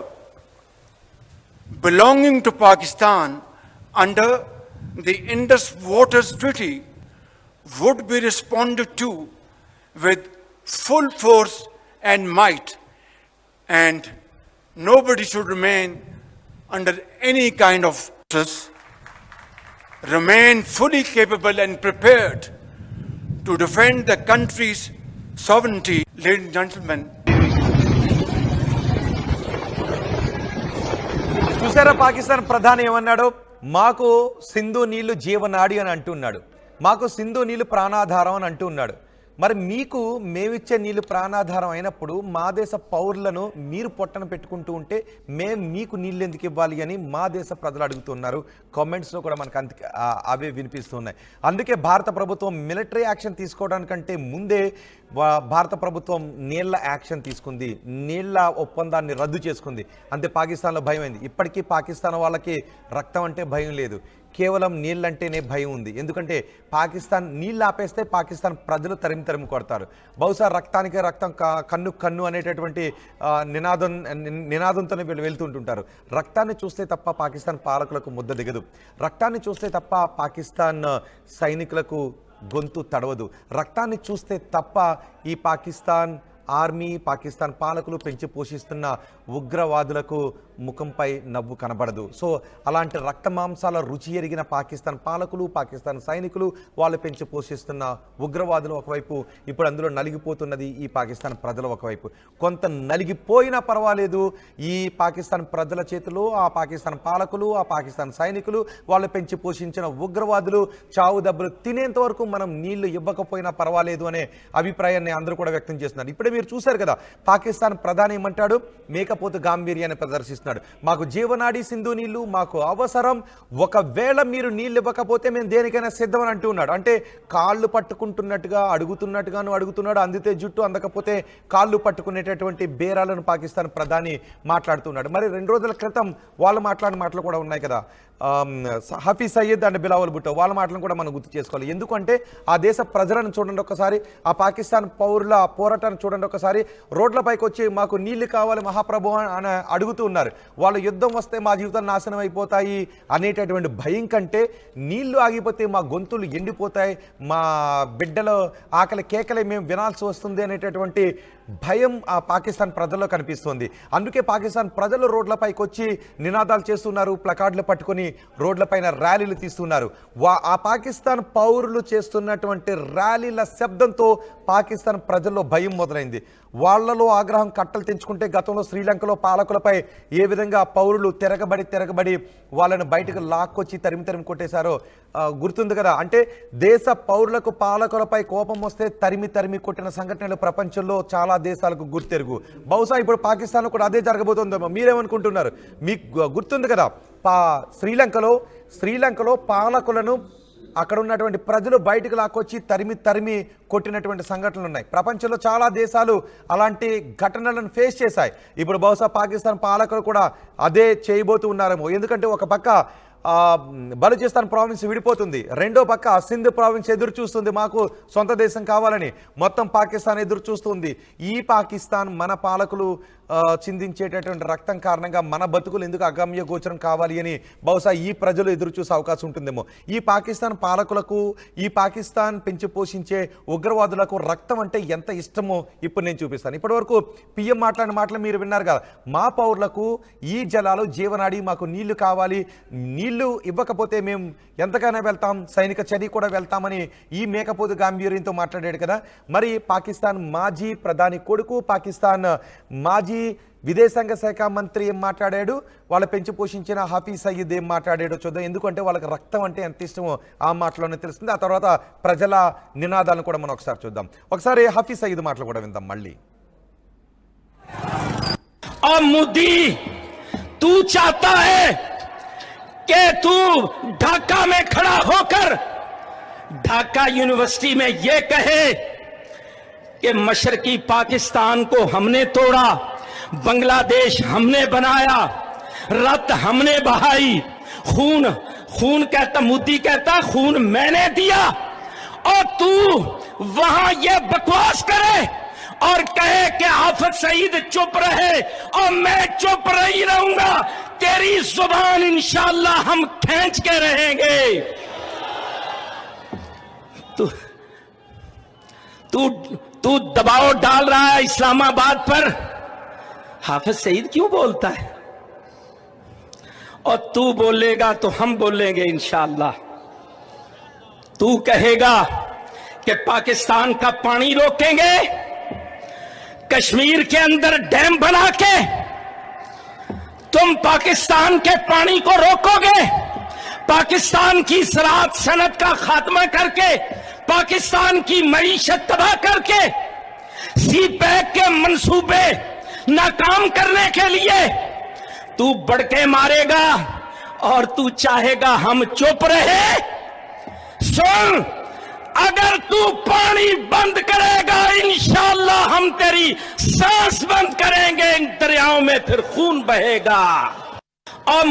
belonging to Pakistan under the Indus Waters Treaty would be responded to with full force and might, and nobody should remain under any kind of stress. Remain fully capable and prepared to defend the country's sovereignty. Ladies and gentlemen, చూసారా పాకిస్తాన్ ప్రధాని ఏమన్నాడు? మాకు సింధు నీళ్లు జీవనాడి అని అంటున్నాడు, మాకు సింధు నీళ్లు ప్రాణాధారం అని అంటున్నాడు. మరి మీకు మేమిచ్చే నీళ్లు ప్రాణాధారం అయినప్పుడు మా దేశ పౌరులను మీరు పొట్టన పెట్టుకుంటూ ఉంటే మేము మీకు నీళ్ళు ఎందుకు ఇవ్వాలి అని మా దేశ ప్రజలు అడుగుతున్నారు. కామెంట్స్లో కూడా మనకు అవే వినిపిస్తున్నాయి. అందుకే భారత ప్రభుత్వం మిలిటరీ యాక్షన్ తీసుకోవడానికంటే ముందే భారత ప్రభుత్వం నీళ్ల యాక్షన్ తీసుకుంది, నీళ్ల ఒప్పందాన్ని రద్దు చేసుకుంది. అంతే పాకిస్తాన్లో భయం అయింది. ఇప్పటికీ పాకిస్తాన్ వాళ్ళకి రక్తం అంటే భయం లేదు, కేవలం నీళ్ళంటేనే భయం ఉంది. ఎందుకంటే పాకిస్తాన్ నీళ్ళు ఆపేస్తే పాకిస్తాన్ ప్రజలు తరిమి కొడతారు. బహుశా రక్తానికే రక్తం, కన్ను కన్ను అనేటటువంటి నినాదంతోనే వీళ్ళు వెళ్తుంటుంటారు. రక్తాన్ని చూస్తే తప్ప పాకిస్తాన్ పాలకులకు ముద్ద దిగదు, రక్తాన్ని చూస్తే తప్ప పాకిస్తాన్ సైనికులకు గొంతు తడవదు, రక్తాన్ని చూస్తే తప్ప ఈ పాకిస్తాన్ ఆర్మీ, పాకిస్తాన్ పాలకులు పెంచి పోషిస్తున్న ఉగ్రవాదులకు ముఖంపై నవ్వు కనబడదు. సో అలాంటి రక్త మాంసాల రుచి ఎరిగిన పాకిస్తాన్ పాలకులు, పాకిస్తాన్ సైనికులు, వాళ్ళు పెంచి పోషిస్తున్న ఉగ్రవాదులు ఒకవైపు, ఇప్పుడు అందులో నలిగిపోతున్నది ఈ పాకిస్తాన్ ప్రజలు ఒకవైపు. కొంత నలిగిపోయినా పర్వాలేదు, ఈ పాకిస్తాన్ ప్రజల చేతిలో ఆ పాకిస్తాన్ పాలకులు, ఆ పాకిస్తాన్ సైనికులు, వాళ్ళు పెంచి పోషించిన ఉగ్రవాదులు చావు దెబ్బలు తినేంత వరకు మనం నీళ్లు ఇవ్వకపోయినా పర్వాలేదు అనే అభిప్రాయాన్ని అందరూ కూడా వ్యక్తం చేస్తున్నారు. ఇప్పుడే మీరు చూశారు కదా, పాకిస్తాన్ ప్రధాని ఏమంటాడు? మేకపోతు గాంభీర్యాన్ని ప్రదర్శిస్తున్నాడు. మాకు జీవనాడి సింధు నీళ్లు మాకు అవసరం, ఒకవేళ మీరు నీళ్ళు ఇవ్వకపోతే మేము దేనికైనా సిద్ధమని అంటూ ఉన్నాడు. అంటే కాళ్ళు పట్టుకుంటున్నట్టుగా అడుగుతున్నట్టుగాను అడుగుతున్నాడు. అందితే జుట్టు, అందకపోతే కాళ్ళు పట్టుకునేటటువంటి బేరాలను పాకిస్తాన్ ప్రధాని మాట్లాడుతున్నాడు. మరి 2 రోజుల క్రితం వాళ్ళు మాట్లాడిన మాటలు కూడా ఉన్నాయి కదా, హఫీజ్ సయ్యద్ అండ్ బిలావల్ భుట్టో వాళ్ళ మాటలను కూడా మనం గుర్తు చేసుకోవాలి. ఎందుకంటే ఆ దేశ ప్రజలను చూడండి ఒకసారి, ఆ పాకిస్తాన్ పౌరుల పోరాటాన్ని చూడండి ఒకసారి రోడ్లపైకి వచ్చి మాకు నీళ్లు కావాలి మహాప్రభు అని అడుగుతూ ఉన్నారు. వాళ్ళు యుద్ధం వస్తే మా జీవితాలు నాశనం అయిపోతాయి అనేటటువంటి భయం కంటే నీళ్లు ఆగిపోతే మా గొంతులు ఎండిపోతాయి, మా బిడ్డలు ఆకలి కేకలే మేము వినాల్సి వస్తుంది అనేటటువంటి భయం ఆ పాకిస్తాన్ ప్రజల్లో కనిపిస్తుంది. అందుకే పాకిస్తాన్ ప్రజలు రోడ్లపైకి వచ్చి నినాదాలు చేస్తున్నారు, ప్లకార్డులు పట్టుకొని రోడ్లపైన ర్యాలీలు తీస్తున్నారు. ఆ పాకిస్తాన్ పౌరులు చేస్తున్నటువంటి ర్యాలీల శబ్దంతో పాకిస్తాన్ ప్రజల్లో భయం మొదలైంది. వాళ్లలో ఆగ్రహం కట్టలు తెంచుకుంటే గతంలో శ్రీలంకలో పాలకులపై ఏ విధంగా పౌరులు తిరగబడి వాళ్ళని బయటకు లాక్కొచ్చి తరిమి కొట్టేశారో గుర్తుంది కదా. అంటే దేశ పౌరులకు పాలకులపై కోపం వస్తే తరిమి కొట్టిన సంఘటనలు ప్రపంచంలో చాలా దేశాలకు గుర్తెరుగు. బహుశా ఇప్పుడు పాకిస్తాన్లో కూడా అదే జరగబోతుందేమో. మీరేమనుకుంటున్నారు? మీకు గుర్తుంది కదా, శ్రీలంకలో పాలకులను అక్కడ ఉన్నటువంటి ప్రజలు బయటకు లాక్కొచ్చి తరిమి కొట్టినటువంటి సంఘటనలు ఉన్నాయి. ప్రపంచంలో చాలా దేశాలు అలాంటి ఘటనలను ఫేస్ చేశాయి. ఇప్పుడు బహుశా పాకిస్తాన్ పాలకులు కూడా అదే చేయబోతూ ఉన్నారేమో. ఎందుకంటే ఒక పక్క బలూచిస్తాన్ ప్రావిన్స్ విడిపోతుంది, రెండో పక్క సింధ్ ప్రావిన్స్ ఎదురు చూస్తుంది మాకు సొంత దేశం కావాలని, మొత్తం పాకిస్తాన్ ఎదురు చూస్తుంది. ఈ పాకిస్తాన్ మన పాలకులు చిందించేటటువంటి రక్తం కారణంగా మన బతుకులు ఎందుకు అగమ్య గోచరం కావాలి అని బహుశా ఈ ప్రజలు ఎదురు చూసే అవకాశం ఉంటుందేమో. ఈ పాకిస్తాన్ పాలకులకు, ఈ పాకిస్తాన్ పెంచి పోషించే ఉగ్రవాదులకు రక్తం అంటే ఎంత ఇష్టమో ఇప్పుడు నేను చూపిస్తాను. ఇప్పటివరకు పిఎం మాట్లాడిన మాటలు మీరు విన్నారు కదా. మా పౌరులకు ఈ జలాలు జీవనాడి, మాకు నీళ్లు కావాలి, నీళ్లు ఇవ్వకపోతే మేము ఎంతగానో వెళ్తాం, సైనిక చర్య కూడా వెళ్తామని ఈ మేకపోతు గాంభీర్యంతో మాట్లాడాడు కదా. మరి పాకిస్తాన్ మాజీ ప్రధాని కొడుకు, పాకిస్తాన్ మాజీ విదేశాంగ శాఖ మంత్రి ఏం మాట్లాడాడు, వాళ్ళు పెంచి పోషించిన హఫీజ్ సయీద్ ఏం మాట్లాడాడో చూద్దాం. ఎందుకంటే వాళ్ళకి రక్తం అంటే ఎంత ఇష్టమో ఆ మాటలోనే తెలుస్తుంది. ఆ తర్వాత ప్రజల నినాదాలను కూడా మనం ఒకసారి చూద్దాం. ఒకసారి హఫీజ్ సయీద్ మాటలు కూడా విందాం మళ్ళీ. मोदी तू चाहता है कि तू ढाका में खड़ा होकर ढाका यूनिवर्सिटी में यह कहे कि मशरकी पाकिस्तान को हमने तोड़ा, बांग्लादेश हमने बनाया, रक्त हमने बहाई, खून कहता, मोदी कहता खून मैंने दिया, और तू वहां ये बकवास करे और कहे कि हाफिज सईद चुप रहे और मैं चुप नहीं रहूंगा। तेरी जुबान इंशाअल्लाह हम खींच के रहेंगे। तू दबाव डाल रहा है इस्लामाबाद पर, हाफिज सईद क्यों बोलता है? और तू बोलेगा तो हम बोलेंगे इंशाअल्लाह। तू कहेगा कि पाकिस्तान का पानी रोकेंगे, कश्मीर के अंदर डैम बना के तुम पाकिस्तान के पानी को रोकोगे, पाकिस्तान की ज़राअत सनत का खात्मा करके, पाकिस्तान की मईशत तबाह करके, सी पैक के मंसूबे नाकाम करने के लिए तू बढ़ के मारेगा और तू चाहेगा हम चुप रहे। सुन, अगर तू पानी बंद करेगा इंशाअल्लाह हम तेरी सांस बंद करेंगे, इन दरियाओं में फिर खून बहेगा। और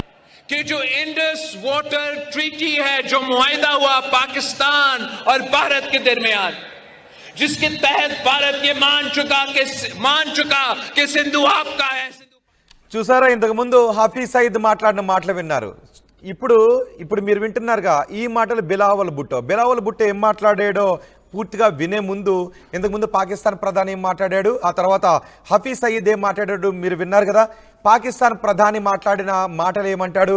कि जो इंडस वाटर ट्रीटी है, जो मुआहिदा हुआ पाकिस्तान और भारत के दरमियान, जिसके तहत भारत ये मान चुका कि सिंधु आपका है। చూసారా, ఇంతకు ముందు హఫీజ్ సయీద్ మాట్లాడిన మాటలు విన్నారు. ఇప్పుడు మీరు వింటున్నారుగా ఈ మాటలు బిలావల్ భుట్టో ఏం మాట్లాడాడో పూర్తిగా వినే ముందు ఇంతకుముందు పాకిస్తాన్ ప్రధాని ఏం మాట్లాడాడు, ఆ తర్వాత హఫీజ్ సయీద్ ఏం మాట్లాడాడు మీరు విన్నారు కదా. పాకిస్తాన్ ప్రధాని మాట్లాడిన మాటలు ఏమంటాడు?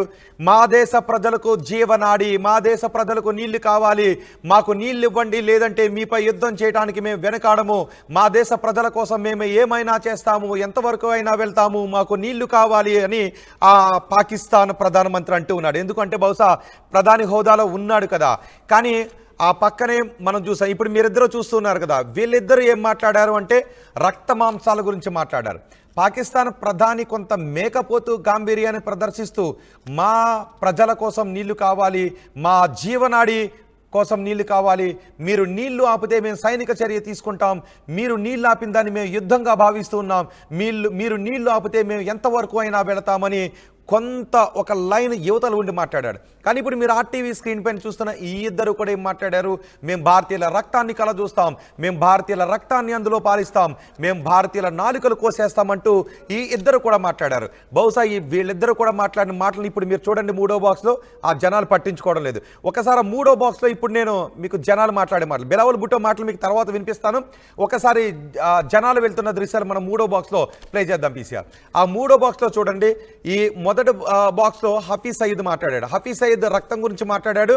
మా దేశ ప్రజలకు జీవనాడి, మా దేశ ప్రజలకు నీళ్లు కావాలి, మాకు నీళ్లు ఇవ్వండి, లేదంటే మీపై యుద్ధం చేయడానికి మేము వెనకాడము, మా దేశ ప్రజల కోసం మేము ఏమైనా చేస్తాము, ఎంతవరకు అయినా వెళ్తాము, మాకు నీళ్లు కావాలి అని ఆ పాకిస్తాన్ ప్రధానమంత్రి అంటూ ఉన్నాడు. ఎందుకంటే బహుశా ప్రధాని హోదాలో ఉన్నాడు కదా. కానీ ఆ పక్కనే మనం చూసాం, ఇప్పుడు మీరిద్దరూ చూస్తున్నారు కదా, వీళ్ళిద్దరూ ఏం మాట్లాడారు అంటే రక్త మాంసాల గురించి మాట్లాడారు. పాకిస్తాన్ ప్రధాని కొంత మేకపోతు గాంభీర్యాన్ని ప్రదర్శిస్తూ మా ప్రజల కోసం నీళ్లు కావాలి, మా జీవనాడి కోసం నీళ్లు కావాలి, మీరు నీళ్లు ఆపితే మేము సైనిక చర్య తీసుకుంటాం, మీరు నీళ్లు ఆపిన దాన్ని మేము యుద్ధంగా భావిస్తూ ఉన్నాం, మీరు నీళ్లు ఆపితే మేము ఎంతవరకు అయినా వెళతామని కొంత ఒక లైన్ యువతలు ఉండి మాట్లాడాడు. కానీ ఇప్పుడు మీరు ఆర్టీవీ స్క్రీన్ పైన చూస్తున్న ఈ ఇద్దరు కూడా ఏం మాట్లాడారు? మేము భారతీయుల రక్తాన్ని కల చూస్తాం, మేము భారతీయుల రక్తాన్ని అందులో పాలిస్తాం, మేము భారతీయుల నాలుకలు కోసేస్తామంటూ ఈ ఇద్దరు కూడా మాట్లాడారు. బహుశా ఈ వీళ్ళిద్దరు కూడా మాట్లాడిన మాటలు ఇప్పుడు మీరు చూడండి, 3వ బాక్స్లో ఆ జనాలు పట్టించుకోవడం లేదు. ఒకసారి 3వ బాక్స్లో ఇప్పుడు నేను మీకు జనాలు మాట్లాడే మాటలు, బిలావల్ భుట్టో మాటలు మీకు తర్వాత వినిపిస్తాను. ఒకసారి జనాలు వెళ్తున్న దృశ్యాలు మనం 3వ బాక్స్లో ప్లే చేద్దాం. పీసీఆర్ ఆ 3వ బాక్స్లో చూడండి. ఈ మొదటి బాక్స్లో హఫీజ్ సయీద్ మాట్లాడాడు. హఫీజ్ సయీద్ రక్తం గురించి మాట్లాడాడు.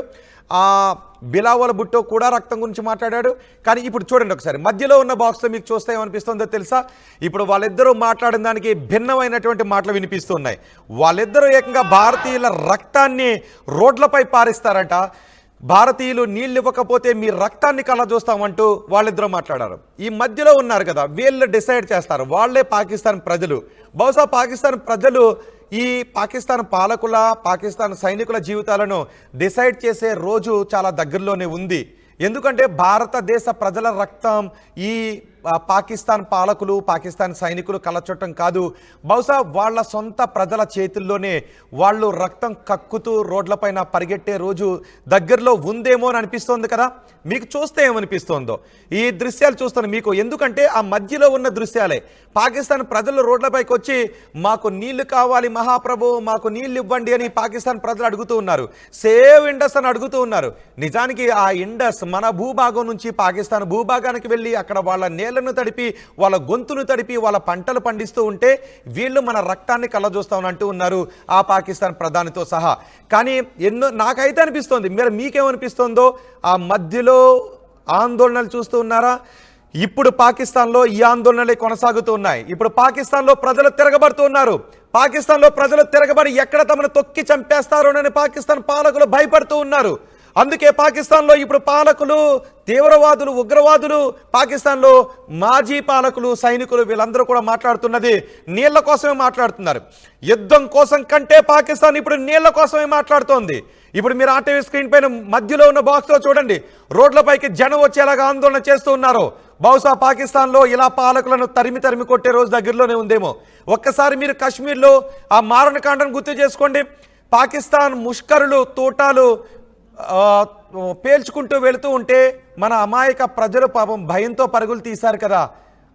బిలావల్ భుట్టో కూడా రక్తం గురించి మాట్లాడాడు. కానీ ఇప్పుడు చూడండి ఒకసారి మధ్యలో ఉన్న బాక్స్లో మీకు చూస్తే ఏమనిపిస్తుందో తెలుసా? ఇప్పుడు వాళ్ళిద్దరూ మాట్లాడిన దానికి భిన్నమైనటువంటి మాటలు వినిపిస్తున్నాయి. వాళ్ళిద్దరూ ఏకంగా భారతీయుల రక్తాన్ని రోడ్లపై పారిస్తారంట. భారతీయులు నీళ్ళు ఇవ్వకపోతే మీ రక్తాన్ని కళ్ళ చూస్తామంటూ వాళ్ళిద్దరూ మాట్లాడారు. ఈ మధ్యలో ఉన్నారు కదా, వీళ్ళు డిసైడ్ చేస్తారు. వాళ్ళే పాకిస్తాన్ ప్రజలు. బహుశా పాకిస్తాన్ ప్రజలు ఈ పాకిస్తాన్ పాలకుల, పాకిస్తాన్ సైనికుల జీవితాలను డిసైడ్ చేసే రోజు చాలా దగ్గరలోనే ఉంది. ఎందుకంటే భారతదేశ ప్రజల రక్తం ఈ పాకిస్తాన్ పాలకులు, పాకిస్తాన్ సైనికులు కళ్ళచొట్టం కాదు. బహుశా వాళ్ళ సొంత ప్రజల చేతుల్లోనే వాళ్ళు రక్తం కక్కుతూ రోడ్లపైన పరిగెట్టే రోజు దగ్గరలో ఉందేమో అని అనిపిస్తోంది కదా. మీకు చూస్తే ఏమనిపిస్తోందో ఈ దృశ్యాలు చూస్తాను మీకు. ఎందుకంటే ఆ మధ్యలో ఉన్న దృశ్యాలే. పాకిస్తాన్ ప్రజలు రోడ్లపైకి వచ్చి మాకు నీళ్లు కావాలి మహాప్రభు, మాకు నీళ్లు ఇవ్వండి అని పాకిస్తాన్ ప్రజలు అడుగుతూ ఉన్నారు. సేవ్ ఇండస్ అని అడుగుతూ ఉన్నారు. నిజానికి ఆ ఇండస్ మన భూభాగం నుంచి పాకిస్తాన్ భూభాగానికి వెళ్ళి అక్కడ వాళ్ళ నేలను తడిపి, వాళ్ళ గొంతును తడిపి, వాళ్ళ పంటలు పండిస్తూ ఉంటే వీళ్ళు మన రక్తాన్ని కళ్ళజూస్తామని అంటూ ఉన్నారు ఆ పాకిస్తాన్ ప్రధానితో సహా. కానీ నాకైతే అనిపిస్తోంది, మీకేమనిపిస్తోందో? ఆ మధ్యలో ఆందోళనలు చూస్తూ ఉన్నారా? ఇప్పుడు పాకిస్తాన్లో ఈ ఆందోళనలే కొనసాగుతూ ఉన్నాయి. ఇప్పుడు పాకిస్తాన్లో ప్రజలు తిరగబడుతూ ఉన్నారు. పాకిస్తాన్లో ప్రజలు తిరగబడి ఎక్కడ తమను తొక్కి చంపేస్తారోనని పాకిస్తాన్ పాలకులు భయపడుతూ ఉన్నారు. అందుకే పాకిస్తాన్లో ఇప్పుడు పాలకులు, తీవ్రవాదులు, ఉగ్రవాదులు, పాకిస్తాన్లో మాజీ పాలకులు, సైనికులు వీళ్ళందరూ కూడా మాట్లాడుతున్నది నీళ్ల కోసమే మాట్లాడుతున్నారు. యుద్ధం కోసం కంటే పాకిస్తాన్ ఇప్పుడు నీళ్ల కోసమే మాట్లాడుతోంది. ఇప్పుడు మీరు ఆర్టీవీ స్క్రీన్ పైన మధ్యలో ఉన్న బాక్స్లో చూడండి, రోడ్లపైకి జనం వచ్చేలాగా ఆందోళన చేస్తూ ఉన్నారు. బహుశా పాకిస్తాన్లో ఇలా పాలకులను తరిమి కొట్టే రోజు దగ్గరలోనే ఉందేమో. ఒక్కసారి మీరు కాశ్మీర్లో ఆ మారణకాండను గుర్తు చేసుకోండి. పాకిస్తాన్ ముష్కరులు తోటాలు పేల్చుకుంటూ వెళుతూ ఉంటే మన అమాయక ప్రజలు పాపం భయంతో పరుగులు తీశారు కదా.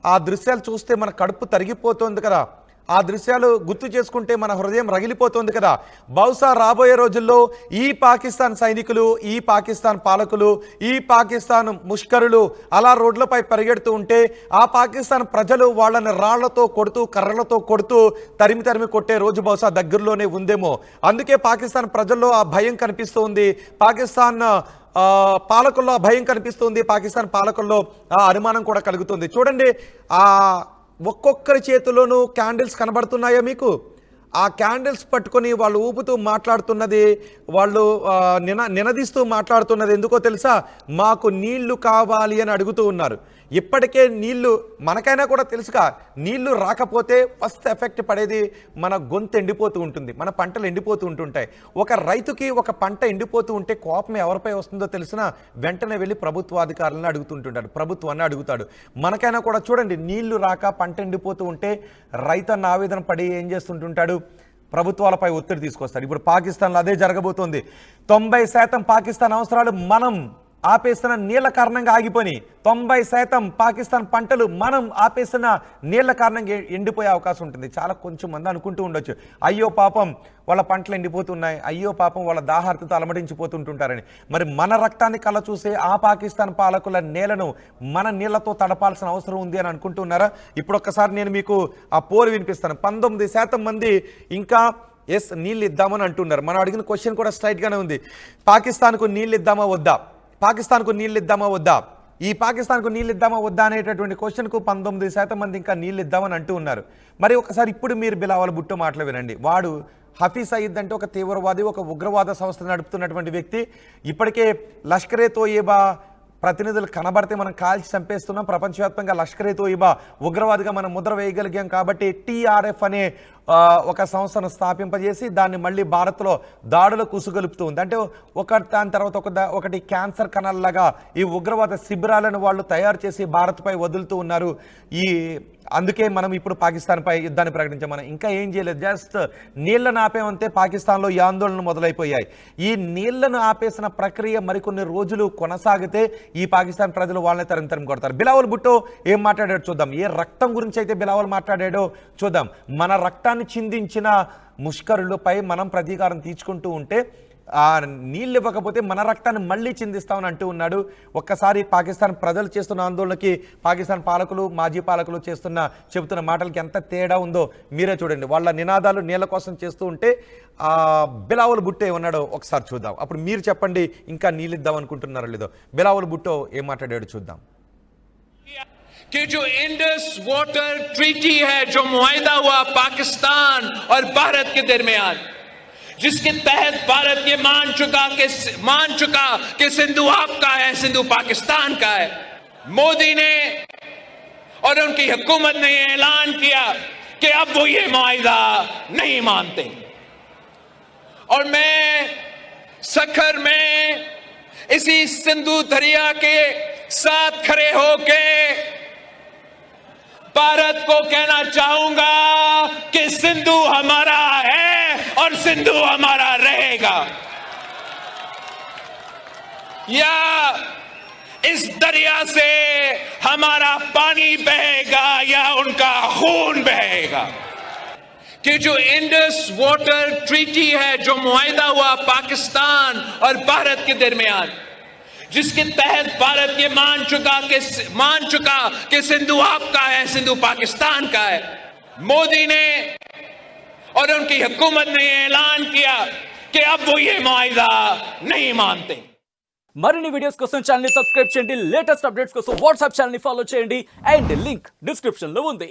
ఆ దృశ్యాలు చూస్తే మన కడుపు తరిగిపోతుంది కదా. ఆ దృశ్యాలు గుర్తు చేసుకుంటే మన హృదయం రగిలిపోతుంది కదా. బహుశా రాబోయే రోజుల్లో ఈ పాకిస్తాన్ సైనికులు, ఈ పాకిస్తాన్ పాలకులు, ఈ పాకిస్తాన్ ముష్కరులు అలా రోడ్లపై పరిగెడుతూ ఉంటే ఆ పాకిస్తాన్ ప్రజలు వాళ్ళని రాళ్లతో కొడుతూ, కర్రలతో కొడుతూ తరిమి కొట్టే రోజు బహుశా దగ్గరలోనే ఉందేమో. అందుకే పాకిస్తాన్ ప్రజల్లో ఆ భయం కనిపిస్తూ ఉంది. పాకిస్తాన్ పాలకుల్లో ఆ భయం కనిపిస్తుంది. పాకిస్తాన్ పాలకుల్లో ఆ అనుమానం కూడా కలుగుతుంది. చూడండి, ఆ ఒక్కొక్కరి చేతిలోనూ క్యాండిల్స్ కనబడుతున్నాయా మీకు? ఆ క్యాండిల్స్ పట్టుకొని వాళ్ళు ఊపుతూ మాట్లాడుతున్నది, వాళ్ళు నినదిస్తూ మాట్లాడుతున్నది ఎందుకో తెలుసా? మాకు నీళ్లు కావాలి అని అడుగుతూ ఉన్నారు. ఇప్పటికే నీళ్లు మనకైనా కూడా తెలుసుగా, నీళ్లు రాకపోతే ఫస్ట్ ఎఫెక్ట్ పడేది మన గొంతు ఎండిపోతూ ఉంటుంది, మన పంటలు ఎండిపోతూ ఉంటుంటాయి. ఒక రైతుకి ఒక పంట ఎండిపోతూ ఉంటే కోపం ఎవరిపై వస్తుందో తెలిసినా వెంటనే వెళ్ళి ప్రభుత్వాధికారులను అడుగుతుంటాడు, ప్రభుత్వాన్ని అడుగుతాడు. మనకైనా కూడా చూడండి, నీళ్లు రాక పంట ఎండిపోతూ ఉంటే రైతన్న ఆవేదన పడి ఏం చేస్తుంటుంటాడు? ప్రభుత్వాలపై ఒత్తిడి తీసుకొస్తాడు. ఇప్పుడు పాకిస్తాన్లో అదే జరగబోతోంది. 90% పాకిస్తాన్ అవసరాలు మనం ఆపేసిన నీళ్ల కారణంగా ఆగిపోయి, 90% పాకిస్తాన్ పంటలు మనం ఆపేసిన నీళ్ల కారణంగా ఎండిపోయే అవకాశం ఉంటుంది. చాలా కొంచెం మంది అనుకుంటూ ఉండొచ్చు, అయ్యో పాపం వాళ్ళ పంటలు ఎండిపోతున్నాయి, అయ్యో పాపం వాళ్ళ దాహార్తతో అలమటించిపోతుంటుంటారని. మరి మన రక్తాన్ని కళ్ళ చూసే ఆ పాకిస్తాన్ పాలకుల నేలను మన నీళ్లతో తడపాల్సిన అవసరం ఉంది అని అనుకుంటున్నారా? ఇప్పుడు ఒక్కసారి నేను మీకు ఆ పోరు వినిపిస్తాను. 19% మంది ఇంకా ఎస్ నీళ్ళు ఇద్దామని అంటున్నారు. మనం అడిగిన క్వశ్చన్ కూడా స్ట్రైట్గానే ఉంది. పాకిస్తాన్కు నీళ్ళు ఇద్దామా వద్దా, పాకిస్తాన్కు నీళ్ళు ఇద్దామా వద్దా, ఈ పాకిస్తాన్కు నీళ్ళు ఇద్దామా వద్దా అనేటటువంటి క్వశ్చన్కు 19% మంది ఇంకా నీళ్ళు ఇద్దామని అంటూ ఉన్నారు. మరి ఒకసారి ఇప్పుడు మీరు బిలావల్ భుట్టో మాటలు వినండి. వాడు హఫీజ్ సయీద్ అంటే ఒక తీవ్రవాది, ఒక ఉగ్రవాద సంస్థ నడుపుతున్నటువంటి వ్యక్తి. ఇప్పటికే లష్కరే తోయిబా ప్రతినిధులు కనబడితే మనం కాల్చి చంపేస్తున్నాం. ప్రపంచవ్యాప్తంగా లష్కర్ ఏ తోయిబా ఉగ్రవాదిగా మనం ముద్ర వేయగలిగాం. కాబట్టి టీఆర్ఎఫ్ అనే ఒక సంస్థను స్థాపింపజేసి దాన్ని మళ్ళీ భారత్లో దాడులకు ఉసుగొలుపుతూ ఉంది. అంటే దాని తర్వాత ఒకటి క్యాన్సర్ కణాల లాగా ఈ ఉగ్రవాద శిబిరాలను వాళ్ళు తయారు చేసి భారత్పై వదులుతూ ఉన్నారు. అందుకే మనం ఇప్పుడు పాకిస్తాన్పై యుద్ధాన్ని ప్రకటించాం. మనం ఇంకా ఏం చేయలేదు, జస్ట్ నీళ్లను ఆపేమంతే పాకిస్తాన్లో ఈ ఆందోళనలు మొదలైపోయాయి. ఈ నీళ్లను ఆపేసిన ప్రక్రియ మరికొన్ని రోజులు కొనసాగితే ఈ పాకిస్తాన్ ప్రజలు వాళ్ళని తరిమి కొడతారు. బిలావల్ భుట్టో ఏం మాట్లాడాడో చూద్దాం. ఏ రక్తం గురించి అయితే బిలావల్ మాట్లాడాడో చూద్దాం. మన రక్తాన్ని చిందించిన ముష్కరులపై మనం ప్రతీకారం తీర్చుకుంటూ ఉంటే ఆ నీళ్ళు ఇవ్వకపోతే మన రక్తాన్ని మళ్ళీ చిందిస్తామని అంటూ ఉన్నాడు. ఒక్కసారి పాకిస్తాన్ ప్రజలు చేస్తున్న ఆందోళనకి పాకిస్తాన్ పాలకులు మాజీ పాలకులు చెబుతున్న మాటలకి ఎంత తేడా ఉందో మీరే చూడండి. వాళ్ళ నినాదాలు నీళ్ళ కోసం చేస్తూ ఉంటే బిలావల్ భుట్టో ఏమన్నాడో ఒకసారి చూద్దాం. అప్పుడు మీరు చెప్పండి ఇంకా నీళ్ళు ఇద్దాం అనుకుంటున్నారో లేదో. బిలావల్ భుట్టో ఏం మాట్లాడాడో చూద్దాం. कि जो इंडस वाटर ट्रीटी है, जो मुआहिदा हुआ पाकिस्तान और भारत के दरमियान, जिसके तहत भारत ये मान चुका कि सिंधु आपका है, सिंधु पाकिस्तान का है। मोदी ने और उनकी हुकूमत ने ऐलान किया कि अब वो ये मुआहिदा नहीं मानते। और मैं सखर में इसी सिंधु दरिया के साथ खड़े होके भारत को कहना चाहूंगा कि सिंधु हमारा है और सिंधु हमारा रहेगा। या इस दरिया से हमारा पानी बहेगा या उनका खून बहेगा। कि जो इंडस वाटर ट्रीटी है, जो मुआहिदा हुआ पाकिस्तान और भारत के दरमियान, जिसके तहत भारत ये मान चुका कि सिंधु आपका है, सिंधु पाकिस्तान का है। मोदी ने और उनकी हुकूमत ने ऐलान किया कि अब वो ये मुआहिदा नहीं मानते। మరిన్ని వీడియోస్ కోసం ఛానల్ ని సబ్స్క్రైబ్ చేయండి. లేటెస్ట్ అప్డేట్స్ కోసం వాట్సాప్ ఛానల్ ని ఫాలో చేయండి. అండ్ లింక్ డిస్క్రిప్షన్ లో ఉంది.